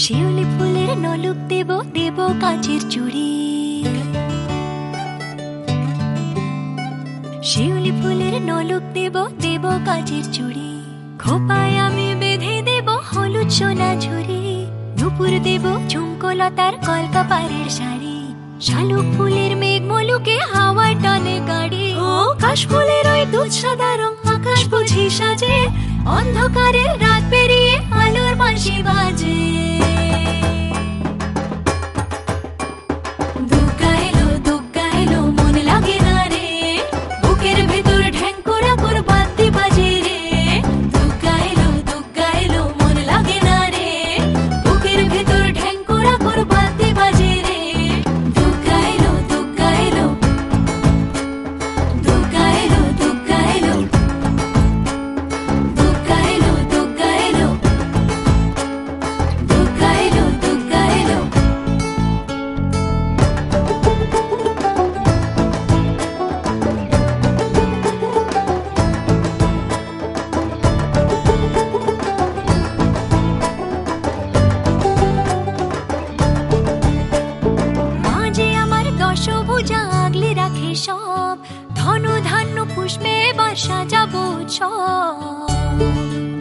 শিউলি ফুলের নলুক দেব দেব কাঁচের চুড়ি, শিউলি ফুলের নলুক দেব দেব কাঁচের চুড়ি, খোপায় আমি বেঁধে দেব হলুদ সোনা ঝুরি, নুপুর দেব ঝুমকোলতার কলকাপাড়ের শাড়ি, শালুক ফুলের মেঘ মলুকে হাওয়ার টানে গাড়ি, ও কাশ ফুলের ওই দুধ সাদা রং আকাশ বুঝি সাজে, অন্ধকারের রাত পেরিয়ে আলোর বাঁশি বাজে। দুগ্গা এলো দুগ্গা এলো মন লাগে না রে, বুকের ভেতর ঢ্যাঙ্করা করে বাদ্যি বাজে রে। দুগ্গা এলো মন লাগে না রে, বুকের ভেতর ঢ্যাঙ্করা করে বাদ্যি বাজে রে। দুগ্গা এলো দুগ্গা এলো দুগ্গা এলো দুগ্গা এলো দুগ্গা এলো দুগ্গা এলো দুগ্গা এলো দুগ্গা এলো। মাঝে আমার দশভুজা আগলে রাখে সব, ধন ধান্য পুষ্পে বা সাজাবো সব।